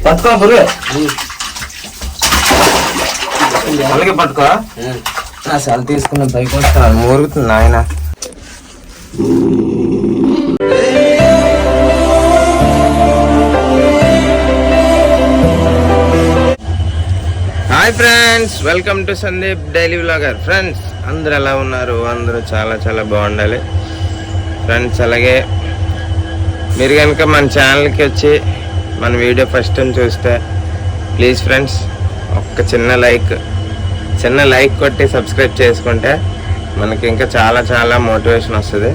పట్టుకో పురు అలాగే పట్టుకో. సెల్ తీసుకున్న పైకి వస్తాను మూరుగుతుంది ఆయన. Hi friends, welcome to Sandeep daily vlogger. Friends అందరు ఎలా ఉన్నారు? అందరూ చాలా చాలా బాగుండాలి ఫ్రెండ్స్. అలాగే మీరు కనుక మన ఛానల్కి వచ్చి మన వీడియో ఫస్ట్ టైం చూస్తే ప్లీజ్ ఫ్రెండ్స్ ఒక్క చిన్న లైక్ కొట్టి సబ్స్క్రైబ్ చేసుకుంటే మనకి ఇంకా చాలా చాలా మోటివేషన్ వస్తుంది.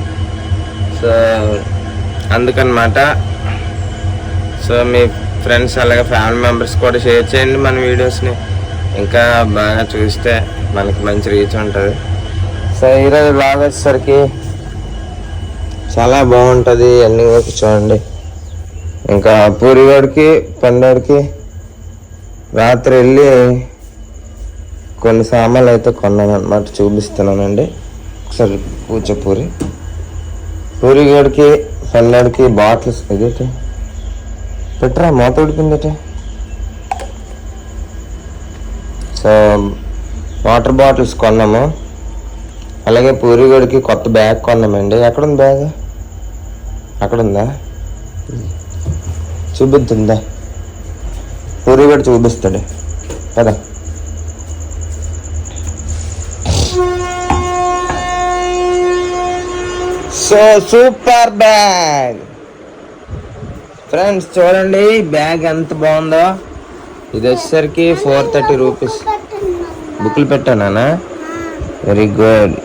సో అందుకనమాట. సో మీ ఫ్రెండ్స్ అలాగే ఫ్యామిలీ మెంబర్స్ కూడా షేర్ చేయండి మన వీడియోస్ని. ఇంకా బాగా చూస్తే మనకి మంచి రీచ్ ఉంటుంది. సో ఈరోజు బాగా వచ్చేసరికి చాలా బాగుంటుంది. అన్ని వరకు చూడండి. ఇంకా పూరివాడికి పండుగకి రాత్రి వెళ్ళి కొన్ని సామాన్లు అయితే కొన్నాను అనమాట, చూపిస్తున్నానండి. ఒకసారి కూర్చో పూరివాడికి పండుగకి బాటిల్స్ ఇదేంటి పెట్టరా మూత ఉడిపిందట. సో వాటర్ బాటిల్స్ కొన్నాము. అలాగే పూరివాడికి కొత్త బ్యాగ్ కొన్నామండి. ఎక్కడుంది బ్యాగ్? అక్కడుందా? చూపిద్దా? పూరివాడు చూపిస్తాడు కదా. సో సూపర్ బ్యాగ్ ఫ్రెండ్స్, చూడండి బ్యాగ్ ఎంత బాగుందో. ఇది వచ్చేసరికి 430 రూపీస్. బుక్లు పెట్టానా? Very good.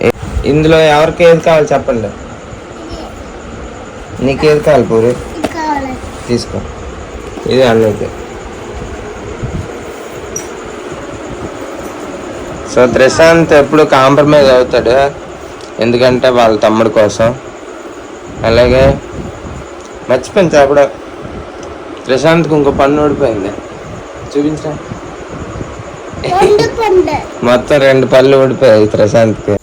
ఇందులో ఎవరికి ఏది కావాలి చెప్పండి. నీకేది కావాలి పూరి? తీసుకో. ఇది అన్నిటి. సో ప్రశాంత్ ఎప్పుడు కాంప్రమైజ్ అవుతాడు, ఎందుకంటే వాళ్ళ తమ్ముడు కోసం. అలాగే మర్చిపోయింది అప్పుడు ప్రశాంత్కి ఇంకో పన్ను ఊడిపోయింది. చూపించా. మొత్తం 2 పళ్ళు ఊడిపోయాయి ప్రశాంత్కి.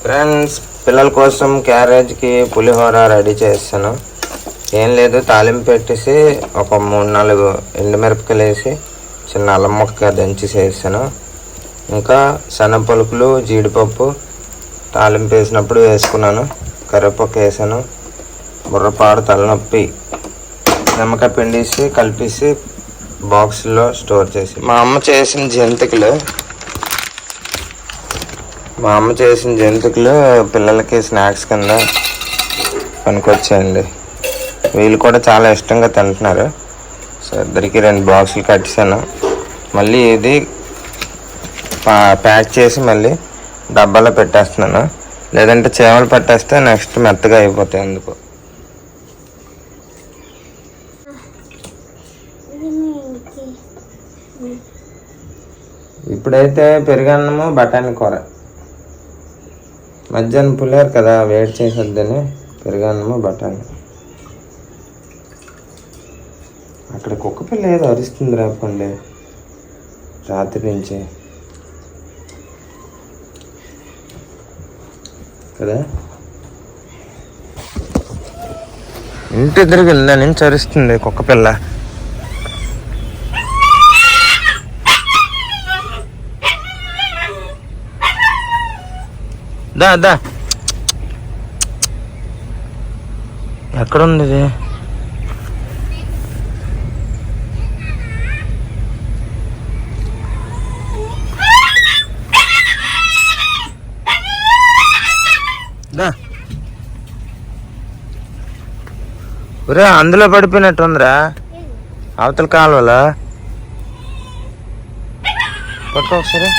ఫ్రెండ్స్ పిల్లల కోసం క్యారేజ్కి పులిహోర రెడీ చేస్తాను. ఏం లేదు, తాలింపు పెట్టేసి ఒక 3-4 ఎండుమిరపకాయలు వేసి చిన్న అల్లం ముక్క దంచి వేసాను. ఇంకా శనగ పలుకులు, జీడిపప్పు తాలింపు వేసినప్పుడు వేసుకున్నాను. కరివేపాకు వేసాను. బుర్రపాడు, తలనొప్పి, నిమ్మకాయ పిండేసి కలిపేసి బాక్స్లో స్టోర్ చేసి మా అమ్మ చేసిన జంతికలు పిల్లలకి స్నాక్స్ కింద పనికొచ్చాయండి. వీళ్ళు కూడా చాలా ఇష్టంగా తింటున్నారు. సో ఇద్దరికి 2 బాక్సులు కట్టేసాను. మళ్ళీ ఇది ప్యాక్ చేసి మళ్ళీ డబ్బాలో పెట్టేస్తున్నాను. లేదంటే చేమలు పట్టేస్తే నెక్స్ట్ మెత్తగా అయిపోతాయి. అందుకు ఇప్పుడైతే పెరుగన్నము, బఠానీ కూర. మధ్యాహ్నం పులిహారు కదా, వేడి చేసేద్దని పెరుగన్నము, బఠానీ. అక్కడ కుక్క పిల్ల ఏదో అరుస్తుంది రాపండి రాత్రి నుంచి కదా. ఇంటి ఎదురుగా వెళ్ళా నుంచి అరుస్తుంది కుక్క పిల్ల. దా ఎక్కడుంది ఇది? ఒరే అందులో పడిపోయినట్టుందిరా, అవతల కాలువలో. పట్టుకో ఒకసారి.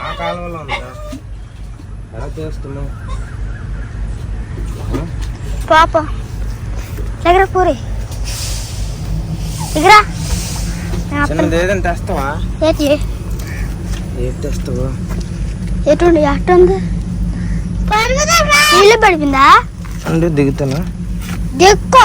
ఆ కాలువలో ఉందా? ఎలా చేస్తున్నావు పాప? దగ్గర పూరి దగ్గర చిన్నది ఏదైనా తెస్తావా? ఏది తెస్తావు? ఎటుంది ఎట్టుంది? నీళ్ళు పడిపోయిందా? అంటే దిగుతాను. దిక్కో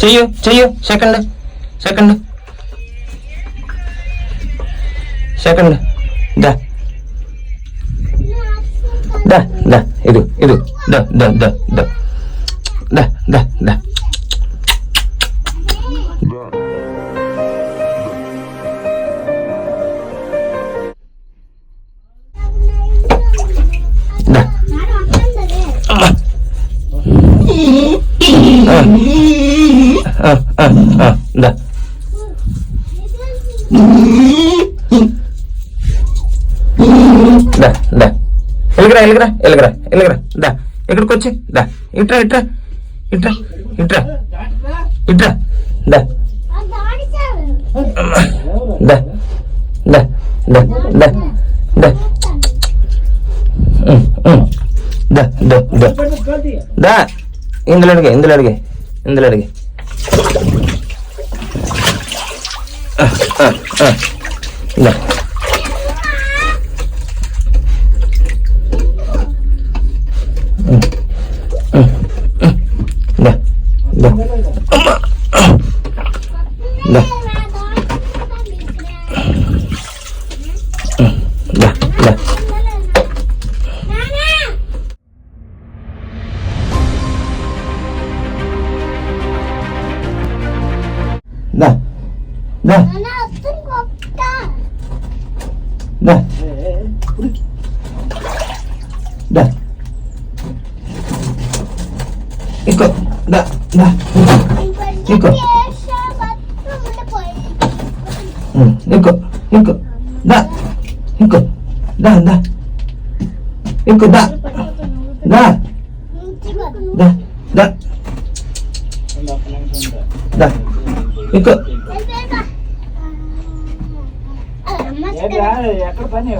చెయ్యు చెయ్యు సెకండ్ సెకండ్ సెకండ్ దా దా దా ఇది ఇది దా దా దా దా దా దా దా దా దా దా ఎలుగురా ఎలుగురా ఎలుగురా ఎలుగురా దా ఇక్కడికి వచ్చి దా ఇట్రా ఇట్రా ఇట్రా ఇట్రా ఇట్రా దా దా దా దా దా దా దా దా దా దా ఇందులో అడిగే ఇందులో అడిగే ఇందులో అడిగే దా దా దా అమ్మా దా దా దా దా దా దా దా ఇంకో దా దా ఇంకో ఇంకో ఇంకో దా ఇంకో దా దా ఇంకో దా దా దా దా దా ఇంకో ఎక్కడ పని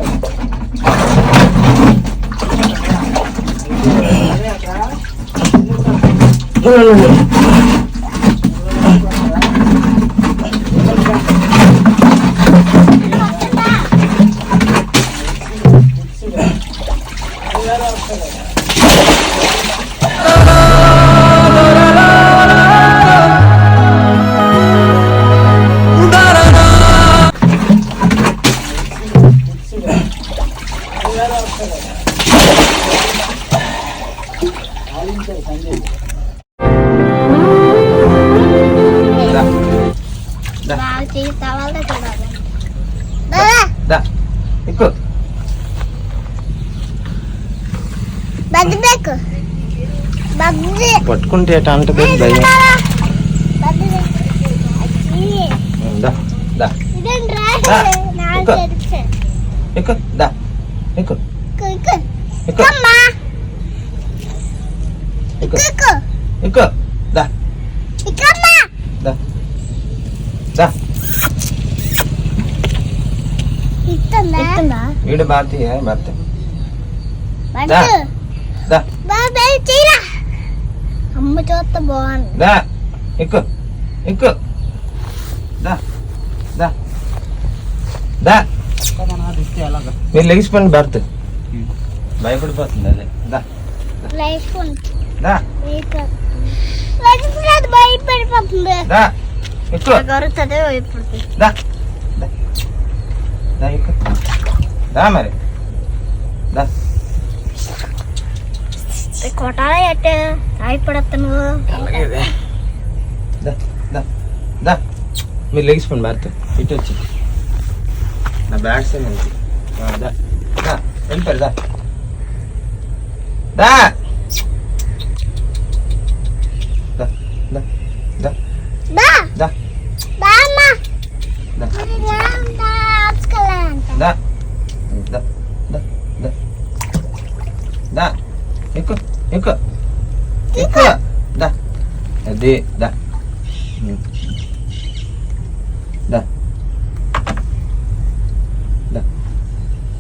దా ఎక్కు పట్టుకుంటే ఎట అంటే భయం దా దా ఎక్కు దా ఎక్కు ఎక్కు ఎక్కు ఎక్కు దా దా దా వీడు భారతీయ భర్త దా దా అమ్మ చూస్తే బాగుంది దా ఎక్కు ఎక్కు దా దా దా మీరు లెగిసిపోండి భర్త భయపడిపోతుంది అదే దా దా భయపడిపోతుంది దా ఎక్కు గొరుతుంది భయపడుతుంది దా దా దా ఎక్కు దా మరి దా కొట్టాలా ఎట్టు భయపడతా నువ్వు అలాగే దా దా దా మీరు లెగిసిపోండి భర్త ఇటు వచ్చి నా బ్యాగ్ సైడ్ నుంచి దా దా వెళ్ళిపోరు దా దా దా దా దా బా దా బామ్మ దా దా దా దా దా దా ఎక్కు ఎక్కు ఎక్కు దా అది దా దా దా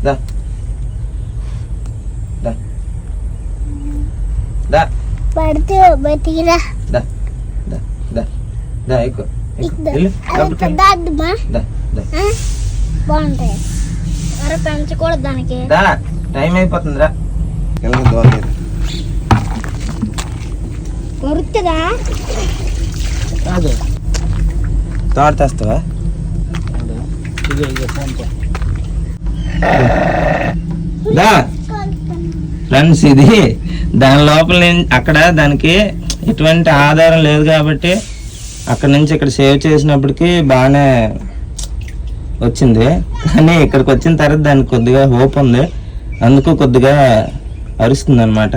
దా దా దా పడితే బతికిరా దా దా దా దా ఎక్కు వెళ్ళు పెద్దమ్మా దా దా బాగుంటాయి మరి పెంచకూడదు దానికి దా టైం అయిపోతుందిరా దోలేదు కొరుతుందా అదే తోట తెస్తావా? ఫ్రెండ్స్ ఇది దాని లోపల అక్కడ దానికి ఎటువంటి ఆధారం లేదు కాబట్టి అక్కడ నుంచి ఇక్కడ సేవ్ చేసినప్పటికీ బాగానే వచ్చింది. కానీ ఇక్కడికి వచ్చిన తర్వాత దానికి కొద్దిగా హోప్ ఉంది, అందుకు కొద్దిగా అరుస్తుంది అనమాట.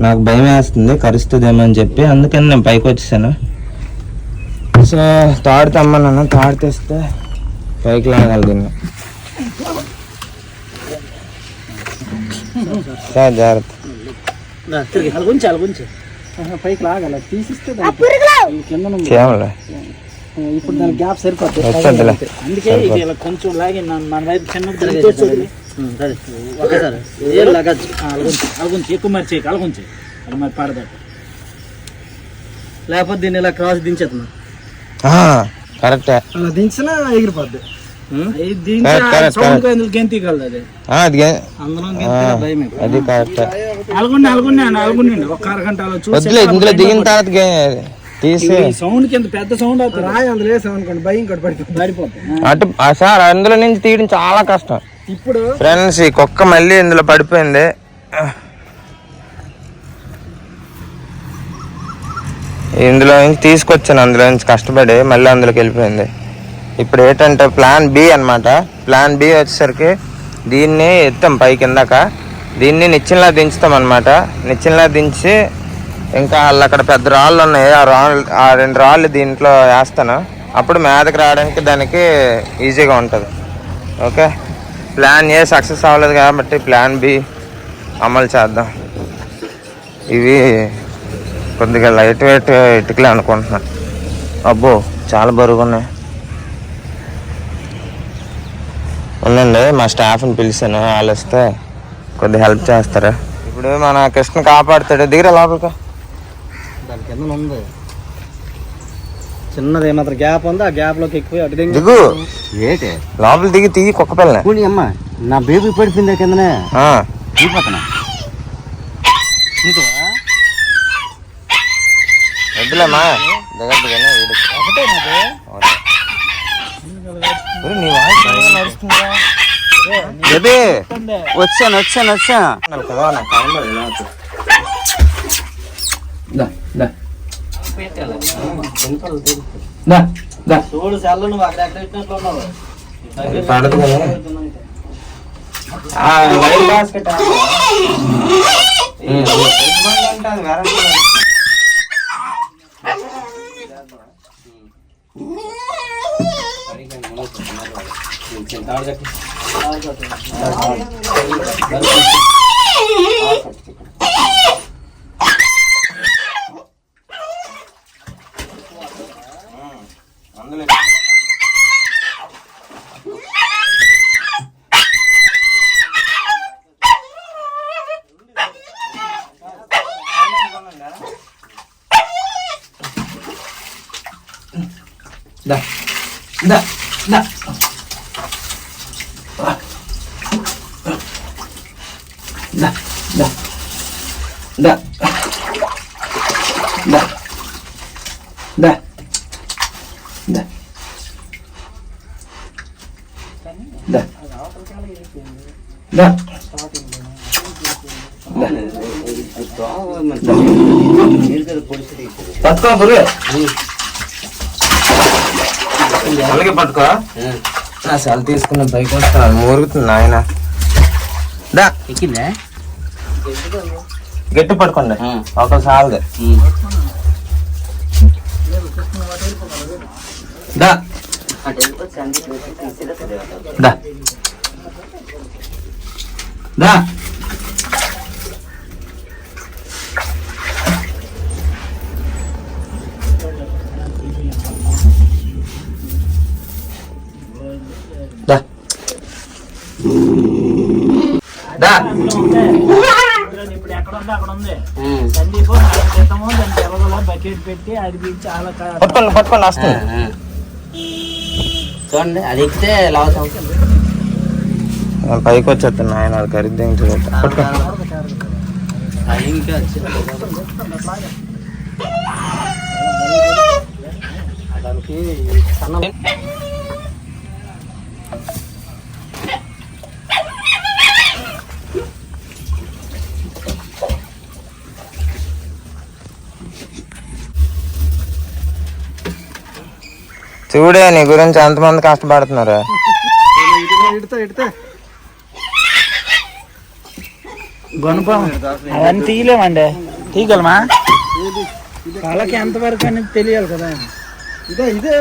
నాకు భయం వేస్తుంది కరుస్తుందేమో అని చెప్పి, అందుకని నేను పైకి వచ్చేసాను. సో తాడు తెమ్మన్నాను, తాడు తెస్తే పైకి లాగాలి దీన్ని. జాగ్రత్త పైకి లాగాలి, తీసిస్తే చేయాలి. ఇప్పుడు దానికి గ్యాప్ సరిపోతుంది. అందుకే ఇలా కొంచెం లాగి మన వైపు చిన్న ఒకేసారి అలగుంచి ఎక్కువ మరి చేయకు, అలగుంచి అది మరి పాడదాడు. లేకపోతే దీన్ని ఇలా క్రాస్ దించేస్తున్నా, కరెక్ట్ అలా దించినా ఎగిరిపోద్ది. ఒక అరగంట ఇందులో దిగిన తర్వాత తీసి సౌండ్ కింద పెద్ద సౌండ్ అవుతుంది. రాయి అందులో వేసాం అనుకోండి భయం పడిపోతుంది. అటు సార్ అందులో నుంచి తీయడం చాలా కష్టం. ఇప్పుడు ఫ్రెండ్స్ ఈ కుక్క మళ్ళీ ఇందులో పడిపోయింది. ఇందులో నుంచి తీసుకొచ్చాను, అందులో నుంచి కష్టపడి మళ్ళీ అందులోకి వెళ్ళిపోయింది. ఇప్పుడు ఏంటంటే ప్లాన్ బి అనమాట. ప్లాన్ బి వచ్చేసరికి దీన్ని ఎత్తాం పై కిందాక, దీన్ని నిచ్చెనలా దించుతాం అనమాట. నిచ్చెనలా దించి ఇంకా వాళ్ళు అక్కడ పెద్ద రాళ్ళు ఉన్నాయి, ఆ 2 రాళ్ళు దీంట్లో వేస్తాను. అప్పుడు మీదకి రావడానికి దానికి ఈజీగా ఉంటుంది. ఓకే, ప్లాన్ ఏ సక్సెస్ అవ్వలేదు కాబట్టి ప్లాన్ బి అమలు చేద్దాం. ఇవి కొద్దిగా లైట్ వెయిట్ ఇటుకలే అనుకుంటున్నా. అబ్బో చాలా బరువుగా ఉన్నాయి. ఉండండి, మా స్టాఫ్ని పిలిచాను, వాళ్ళు వస్తే కొద్దిగా హెల్ప్ చేస్తారా. ఇప్పుడు మన కృష్ణ కాపాడుతాడు. దిగిరా లోపలికి. దాని కింద ఉంది చిన్నది, ఏమాత్రం గ్యాప్ ఉంది, ఆ గ్యాప్ లోకి ఎక్కువ అటు దిగు. ఏంటి లోపల దిగి తీయి కుక్క పిల్లని. అమ్మ నా బేబీ పడిపోయింది కిందనే దిగిపోతున్నా. వద్దులేమ్మా దిగద్దు కానీ ఒకటే నీ వాయిస్ నడుస్తుందా? వచ్చాను కదా నాకు చూడు సెల్లు నువ్వు అక్కడ ఎక్కడ ఇచ్చినట్లున్నావు. పడదు కదా పట్టుకో గురు, అలాగే పట్టుకో. నా సెల్ తీసుకున్న బైక్ వస్తాను, మూరుగుతుంది ఆయన. దా ఎక్కిందా గట్టి పట్టుకోండి, ఒక సాలదే. దా దా దా ఇప్పుడు ఎక్కడ ఉంది అక్కడ ఉంది. సందీప్ క్రితము దానికి ఎర్రగొల బకెట్ పెట్టి అది చాలా పట్టుకోండి వస్తుంది. చూడండి అది ఎక్కితే లావుతాం. పైకి వచ్చేస్తాను ఆయన, అది ఖరీదు ఇంకా దానికి సన్న చూడే నీ గురించి ఎంతమంది కష్టపడుతున్నారు. గొనపం అవన్నీ తీయలేమండి. తీయగలమా? వాళ్ళకి ఎంతవరకు అనేది తెలియాలి కదా. ఇదే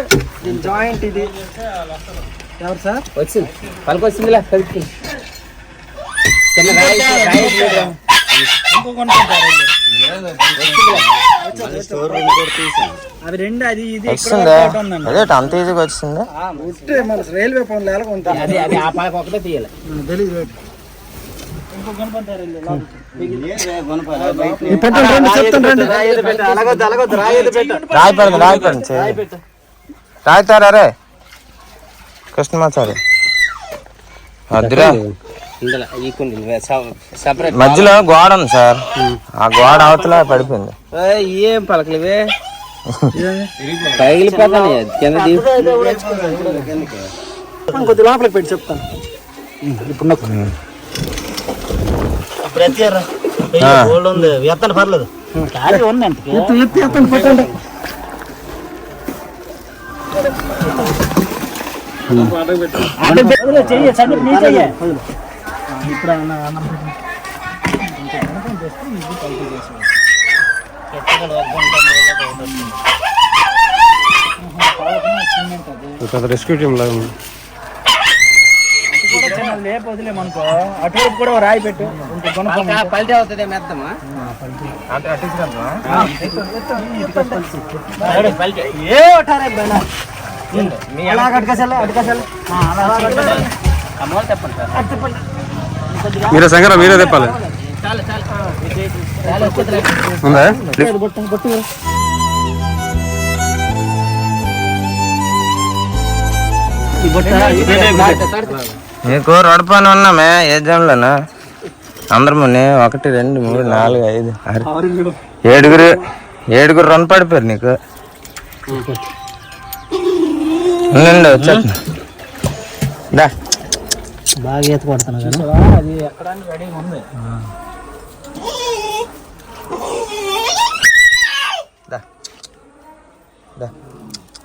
జాయింట్ ఇది ఎవరు సార్ వచ్చింది వాళ్ళకి వచ్చిందిలే. అవి రెండు అది ఇది అదే అంత ఈజీగా వచ్చింది. రైల్వే పనులు ఎలా ఉంటాయి. అది అది ఆ పాలకు ఒకటే తీయాలి. తెలియదు. రాయితారా రే కృష్ణమాచారి అద్దురా. మధ్యలో గోడ ఉంది సార్, ఆ గోడ అవతల పడిపోయింది. ఏం పలకలు ఇవే పగిలిపోతాను. కొద్ది లోపలికి పెట్టి చెప్తాను. ఇప్పుడు ఎత్తాను పర్లేదు. రెస్క్యూ టీమ్ లాగా లేపు వదిలేమనుకో అటువైపు కూడా రాయి పెట్టు. పల్టీ అవుతుంది మెత్తమా మీరే సంగరా మీరే తెప్పాలి. నీకు రోడ్డు పని ఉన్నామే ఏ జంలోనా అందరము 1 2 3 4 5 6 7 రన్ పడిపోయారు నీకు. వచ్చేస్తున్నా బాగా ఈత కొడుతున్నా అది ఎక్కడానికి రెడీగా ఉంది.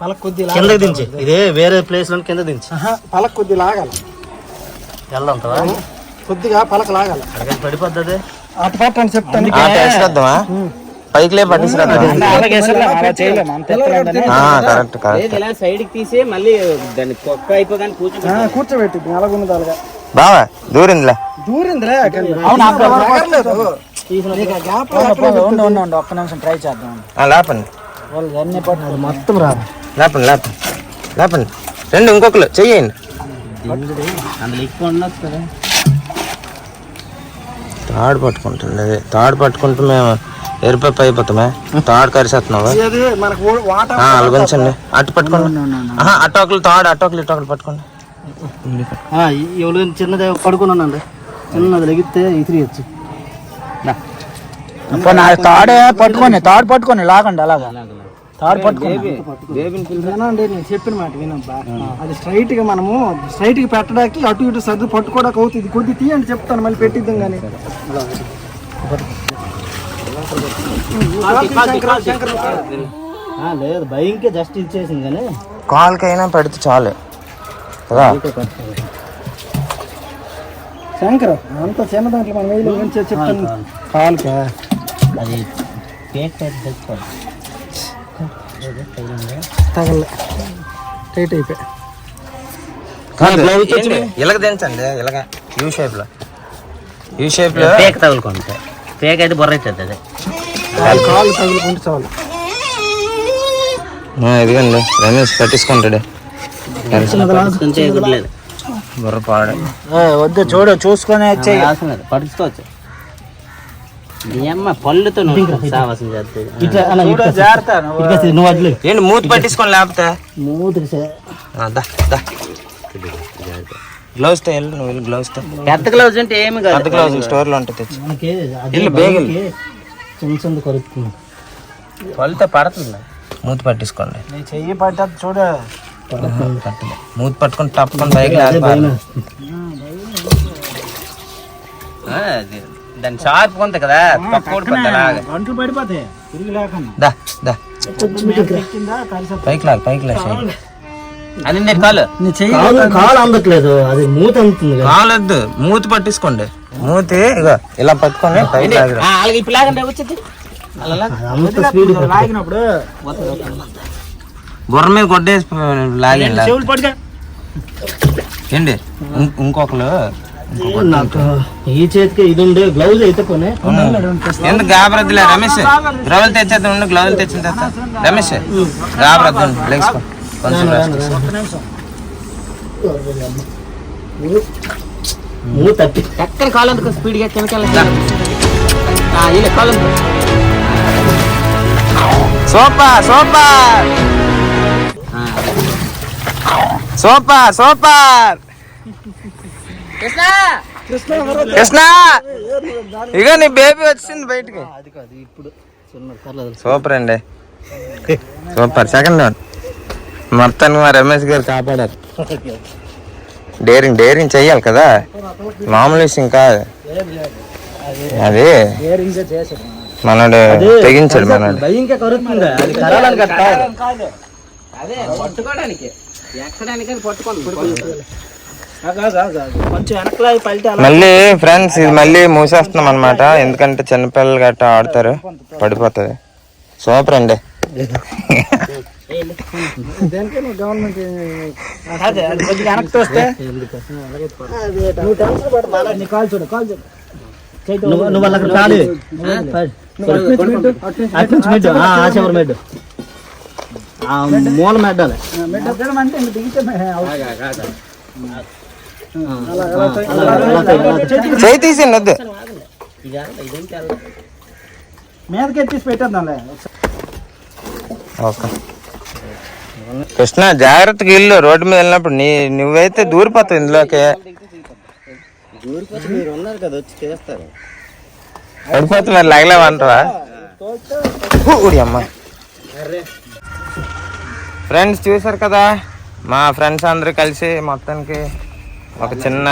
పలక కొద్ది కిందకి దించి, ఇదే వేరే ప్లేస్ లో కింద దించి పలక కొద్ది లాగాలి. వెళ్దాంతవా కొద్దిగా పలక లాగాలి. పడిపోద్ది అటు పట్టని చెప్తాను. పైకి లే పట్టించరా. కరెక్ట్ సైడ్ కి తీసి మళ్ళీ దాన్ని కొక్క అయిపోగానే కూర్చోబెట్టి అలాగున్నది అలాగా. బావా దూరిందిలే ఒక్క నిమిషం ట్రై చేద్దాం. లేపండి మొత్తం రాదు. లేపండి లేపండి లేపండి రెండు ఇంకొకరు చెయ్యండి. అందులో ఎక్కువ ఉండదు కదా. తాడు పట్టుకుంటుంది. అదే తాడు పట్టుకుంటూ మేము ఎరుపప్పు అయిపోతామే. తాడు కరిసేస్తున్నావా? అలాగుంచండి. అటు పట్టుకోండి. అటోకలు తాడు అటోకలు ఇటోకలు పట్టుకోండి. ఎవరు చిన్నది పడుకున్నానండి. చిన్నది లెగితే ఇసిరియచ్చు. తాడే పట్టుకొని లాగండి. అలాగా తాడు పట్టుకోండి. నేను చెప్పిన మాట వినబ్బా. అది స్ట్రైట్ గా మనము స్ట్రైట్ గా పెట్టడానికి అటు ఇటు సర్దు పట్టుకోవడానికి అవుతుంది. కొద్ది తీయండి చెప్తాను, మళ్ళీ పెట్టిద్దాం. కానీ లేదు భయంకే జస్ట్ ఇచ్చేసింది. కానీ కాలుకైనా పెడితే చాలు కదా. శంకర్ అంత చిన్న దాంట్లో మనం వేలు చెప్తాను. కాలుకా అది తగల టైట్ అయిపోయి ఇలాగ దించండి. ఇలాగ యూ షేప్ లో పేక తగులుకుంటే పేక అయితే బొర్ర అవుతుంది. అదే కాలు తగులుకుంటే చాలు. ఇదిగండి రమేష్ పట్టించుకుంటాడు. బుర్ర పాడు వద్దు చూసుకొని పట్టించుకోవచ్చు. పళ్ళుతో ఏంటి మూతి పట్టించుకొని లేకపోతే గ్లౌజ్ తో నువ్వు గ్లౌజ్ తో. పెద్ద గ్లౌజ్ అంటే ఏమి కాదు. పెద్ద గ్లౌజ్ స్టోర్ లో ఉంటుంది. చిన్న చిన్న కొరుకుతుంది. పళ్ళుతో పడుతుంది. మూతి పట్టేసుకోండి. నీ చెయ్యి పట్టదు చూడు. పట్టదు. మూతి పట్టుకొని తప్పకుండా పైకి లాగాలి. దాని షార్ప్ ఉంది కదా, గంటలు పడిపోతాయి తిరిగి లేకుండా. దా దా పైకి లాగా, పైకి లాగా. అది కాలు కాలు అందట్లేదు, అది మూత అందుతుంది. కాలొద్దు, మూతి పట్టించుకోండి. మూతి ఇగో ఇలా పట్టుకోండి పైకి లాగినప్పుడు బుర్ర మీద కొట్టేసి లాగి ఏంటి. ఇంకొకరు ఈ చేతికి ఇది ఉండే గ్లౌజ్ అయితే కొనే ఎందుకు గాబరద్దులే రమేష్, గ్లౌజులు తెచ్చేద్దాం. ఉండు గ్లౌజులు తెచ్చిన తర్వాత రమేష్ గాబరద్దు లెగ్స్ కొంచెం ఎక్కడ కాలందుకు స్పీడ్గా chemical super super super super Krishna ఇక నీ బేబీ వచ్చింది బయటికి. సూపర్ అండి, సూపర్. సెకండ్ వన్ మొత్తానికి మా రమేష్ గారు కాపాడారు. డేరింగ్ డేరింగ్ చెయ్యాలి కదా, మామూలు విషయం కాదు అది. మనోడు తెగించాడు, మనోడు. మళ్ళీ ఫ్రెండ్స్ ఇది మళ్ళీ మూసేస్తున్నాం అనమాట, ఎందుకంటే చిన్నపిల్లలు గట్రా ఆడతారు, పడిపోతుంది. సూపర్ అండి. నువ్వు వాళ్ళకి కాదు మూల మెడ్డాలి. చేయి తీసిండి వద్దు, మీదకి ఎత్తేసి పెట్టేద్దాం. ఓకే కృష్ణ జాగ్రత్తగా ఇల్లు, రోడ్డు మీద వెళ్ళినప్పుడు నువ్వైతే దూరిపోతావు ఇందులోకి. పడిపోతే మరి లాగలేమంటావా? అమ్మ ఫ్రెండ్స్ చూసారు కదా, మా ఫ్రెండ్స్ అందరూ కలిసి మొత్తానికి ఒక చిన్న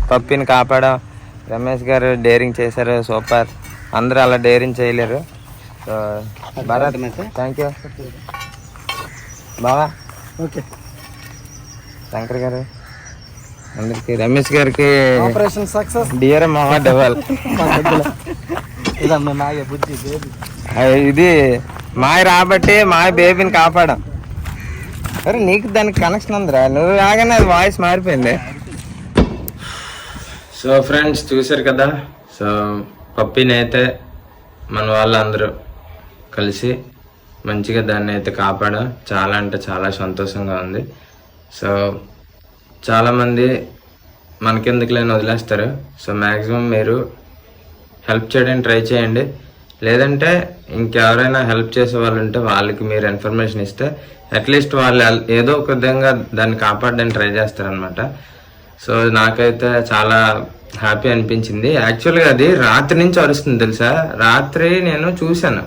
పప్పిని కాపాడాం. రమేష్ గారు డేరింగ్ చేశారు, సూపర్. అందరూ అలా డేరింగ్ చేయలేరు. సో భరత్ థ్యాంక్ యూ బావా. ఓకే శంకర్ గారు అందరికి, రమేష్ గారికి ఆపరేషన్ సక్సెస్. డియర్ మావా డబల్. ఇది మాయ రాబట్టి మాయ బేబీని కాపాడాం. అరే నీకు దానికి కనెక్షన్ ఉందిరా, నువ్వు రాగానే అది వాయిస్ మారిపోయింది. సో ఫ్రెండ్స్ చూసారు కదా, సో పప్పిని అయితే మన వాళ్ళందరూ కలిసి మంచిగా దాన్ని అయితే కాపాడాం. చాలా అంటే చాలా సంతోషంగా ఉంది. సో చాలామంది మనకెందుకులేని వదిలేస్తారు. సో మ్యాక్సిమం మీరు హెల్ప్ చేయడానికి ట్రై చేయండి. లేదంటే ఇంకెవరైనా హెల్ప్ చేసే వాళ్ళు ఉంటే వాళ్ళకి మీరు ఇన్ఫర్మేషన్ ఇస్తే అట్లీస్ట్ వాళ్ళు ఏదో ఒక విధంగా దాన్ని కాపాడడానికి ట్రై చేస్తారనమాట. సో నాకైతే చాలా హ్యాపీ అనిపించింది. యాక్చువల్గా అది రాత్రి నుంచి అరుస్తుంది తెలుసా. రాత్రి నేను చూశాను,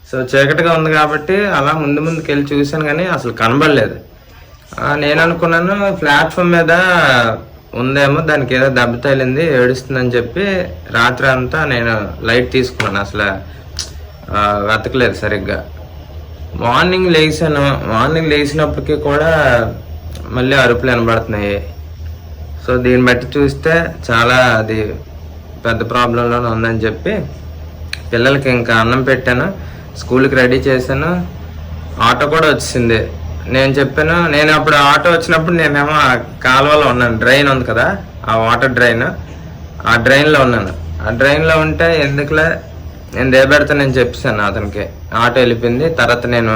సో చీకటిగా ఉంది కాబట్టి అలా ముందుకు వెళ్ళి చూశాను, కానీ అసలు కనబడలేదు. నేను అనుకున్నాను ప్లాట్ఫామ్ మీద ఉందేమో, దానికి ఏదో దెబ్బ తగిలింది ఏడుస్తుందని చెప్పి రాత్రి అంతా నేను లైట్ తీసుకున్నాను, అసలు వెతకలేదు సరిగ్గా. మార్నింగ్ లేచినప్పటికీ కూడా మళ్ళీ అరుపులు వినబడుతున్నాయి. సో దీన్ని బట్టి చూస్తే చాలా అది పెద్ద ప్రాబ్లంలోనే ఉందని చెప్పి పిల్లలకి ఇంకా అన్నం పెట్టాను, స్కూల్కి రెడీ చేశాను. ఆటో కూడా వచ్చింది. నేను చెప్పాను, నేను అప్పుడు ఆటో వచ్చినప్పుడు నేనేమో ఆ కాలువలో ఉన్నాను, డ్రైన్ ఉంది కదా ఆ వాటర్ డ్రైన్, ఆ డ్రైన్లో ఉన్నాను. ఆ డ్రైన్లో ఉంటే ఎందుకులే నేను దేబెడతా నేను చెప్పాను అతనికి. ఆటో వెళ్ళిపోయింది. తర్వాత నేను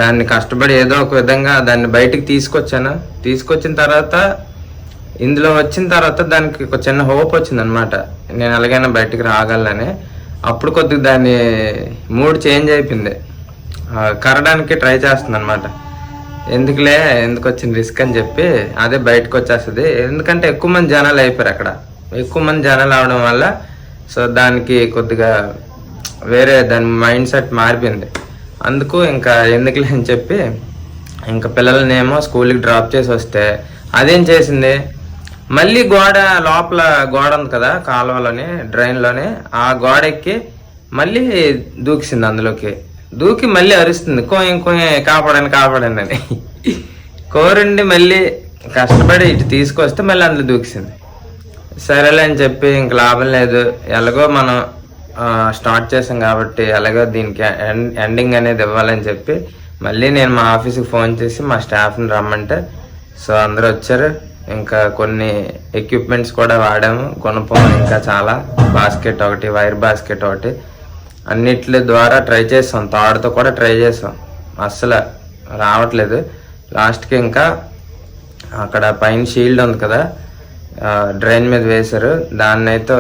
దాన్ని కష్టపడి ఏదో ఒక విధంగా దాన్ని బయటికి తీసుకొచ్చిన తర్వాత ఇందులో వచ్చిన తర్వాత దానికి ఒక చిన్న హోప్ వచ్చింది అనమాట, నేను ఎలాగైనా బయటికి రాగలని. అప్పుడు కొద్దిగా దాన్ని మూడ్ చేంజ్ అయిపోయింది, కరడానికి ట్రై చేస్తుంది అనమాట. ఎందుకు వచ్చింది రిస్క్ అని చెప్పి అదే బయటకు వచ్చేస్తుంది. ఎందుకంటే ఎక్కువ మంది జనాలు అయిపోయారు అక్కడ, ఎక్కువ మంది జనాలు అవడం వల్ల సో దానికి కొద్దిగా వేరే దాని మైండ్ సెట్ మారిపోయింది. అందుకు ఇంకా ఎందుకులే అని చెప్పి ఇంకా పిల్లలనేమో స్కూల్కి డ్రాప్ చేసి వస్తే అదేం చేసింది, మళ్ళీ లోపల గోడ ఉంది కదా కాలువలోనే డ్రైన్లోనే, ఆ గోడ ఎక్కి మళ్ళీ దూకిసింది. అందులోకి దూకి మళ్ళీ అరుస్తుంది, కోయం కాపాడండి అని. కోరండి మళ్ళీ కష్టపడి ఇటు తీసుకొస్తే మళ్ళీ అందులో దూకిసింది. సరేలే అని చెప్పి ఇంక లాభం లేదు, ఎలాగో మనం స్టార్ట్ చేసాం కాబట్టి ఎలాగో దీనికి ఎండింగ్ అనేది ఇవ్వాలని చెప్పి మళ్ళీ నేను మా ఆఫీస్కి ఫోన్ చేసి మా స్టాఫ్ని రమ్మంటే సో అందరూ వచ్చారు. ఇంకా కొన్ని ఎక్విప్మెంట్స్ కూడా వాడాము, గుణపం, ఇంకా చాలా బాస్కెట్ ఒకటి, వైర్ బాస్కెట్ ఒకటి, అన్నిటి ద్వారా ట్రై చేస్తాం. తాడుతో కూడా ట్రై చేస్తాం, అస్సలు రావట్లేదు. లాస్ట్కి ఇంకా అక్కడ పైన షీల్డ్ ఉంది కదా డ్రైన్ మీద వేశారు, దాన్ని అయితే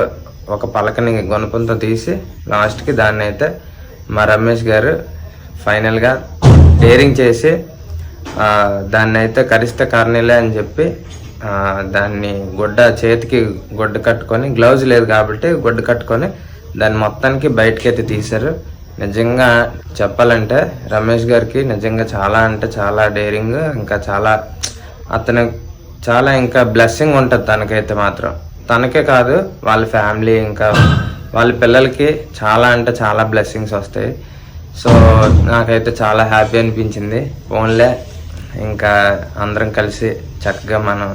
ఒక పలకని గుణపంతో తీసి లాస్ట్కి దాన్ని అయితే మా రమేష్ గారు ఫైనల్గా డేరింగ్ చేసి దాన్ని అయితే కరిస్తే కర్నీలే అని చెప్పి దాన్ని చేతికి గుడ్డ కట్టుకొని, గ్లౌజ్ లేదు కాబట్టి గుడ్డ కట్టుకొని దాన్ని మొత్తానికి బయటకి అయితే తీశారు. నిజంగా చెప్పాలంటే రమేష్ గారికి నిజంగా చాలా అంటే చాలా డేరింగ్, ఇంకా అతను చాలా ఇంకా బ్లెస్సింగ్ ఉంటుంది తనకైతే మాత్రం. తనకే కాదు వాళ్ళ ఫ్యామిలీ ఇంకా వాళ్ళ పిల్లలకి చాలా అంటే చాలా బ్లెస్సింగ్స్ వస్తాయి. సో నాకైతే చాలా హ్యాపీ అనిపించింది. ఓన్లే ఇంకా అందరం కలిసి చక్కగా మనం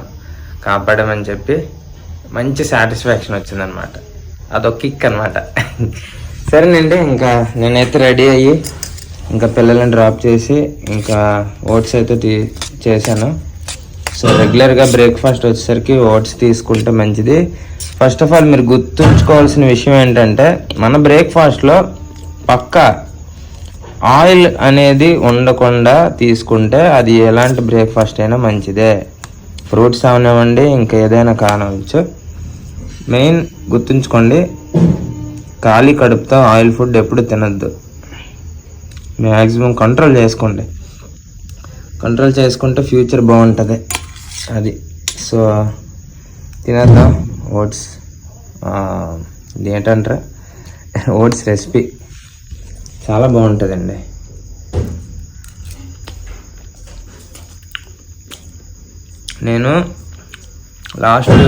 కాపాడామని చెప్పి మంచి సాటిస్ఫాక్షన్ వచ్చిందనమాట. అదొక కిక్ అనమాట. సరేనండి, ఇంకా నేనైతే రెడీ అయ్యి ఇంకా పిల్లల్ని డ్రాప్ చేసి ఇంకా ఓట్స్ అయితే చేశాను. సో రెగ్యులర్గా బ్రేక్ఫాస్ట్ వచ్చేసరికి ఓట్స్ తీసుకుంటే మంచిది. ఫస్ట్ ఆఫ్ ఆల్ మీరు గుర్తుంచుకోవాల్సిన విషయం ఏంటంటే మన బ్రేక్ఫాస్ట్లో పక్కా ఆయిల్ అనేది ఉండకుండా తీసుకుంటే అది ఎలాంటి బ్రేక్ఫాస్ట్ అయినా మంచిదే. ఫ్రూట్స్ అవనివ్వండి, ఇంకా ఏదైనా కానవచ్చు. మెయిన్ గుర్తుంచుకోండి, ఖాళీ కడుపుతో ఆయిల్ ఫుడ్ ఎప్పుడు తినద్దు. మ్యాక్సిమం కంట్రోల్ చేసుకోండి. కంట్రోల్ చేసుకుంటే ఫ్యూచర్ బాగుంటుంది అది. సో తినేద్దాం ఓట్స్. ఇది ఏంటంటారా, ఓట్స్ రెసిపీ చాలా బాగుంటుందండి. నేను లాస్ట్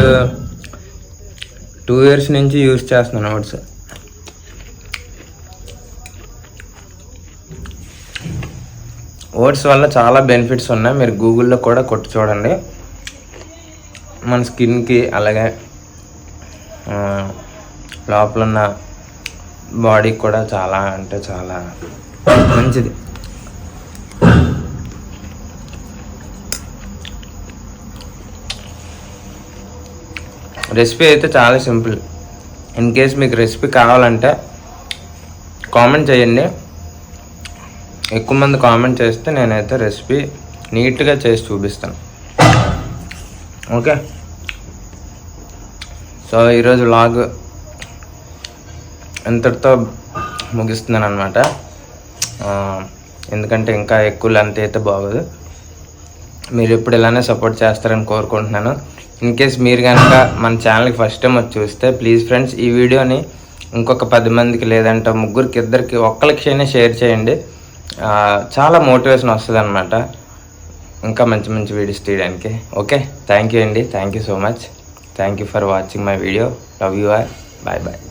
2 years నుంచి యూజ్ చేస్తున్నాను ఓట్స్. ఓట్స్ వల్ల చాలా బెనిఫిట్స్ ఉన్నాయి, మీరు గూగుల్లో కూడా కొట్టి చూడండి. మన స్కిన్కి అలాగే లోపల ఉన్న బాడీకి కూడా చాలా అంటే చాలా మంచిది. రెసిపీ అయితే చాలా సింపుల్. ఇన్ కేస్ మీకు రెసిపీ కావాలంటే కామెంట్ చేయండి. ఎక్కువ మంది కామెంట్ చేస్తే నేనైతే రెసిపీ నీట్గా చేసి చూపిస్తాను. ఓకే, సో ఈరోజు వ్లాగ్ ఇంతటితో ముగిస్తున్నాను అనమాట. ఎందుకంటే ఇంకా ఎక్కువ లెంత్ అయితే బాగోదు. మీరు ఎప్పుడు ఇలానే సపోర్ట్ చేస్తారని కోరుకుంటున్నాను. ఇన్ కేస్ మీరు కనుక మన ఛానల్కి ఫస్ట్ టైం వచ్చి చూస్తే ప్లీజ్ ఫ్రెండ్స్ ఈ వీడియోని ఇంకొక 10 మందికి లేదంటే 3, 2 ఒక్కరికైనా షేర్ చేయండి. చాలా మోటివేషన్ వస్తుంది అనమాట ఇంకా మంచి మంచి వీడియోస్ తీయడానికి. ఓకే, థ్యాంక్ యూ అండి. Thank you so much. Thank you for watching my video. Love you all. Bye bye.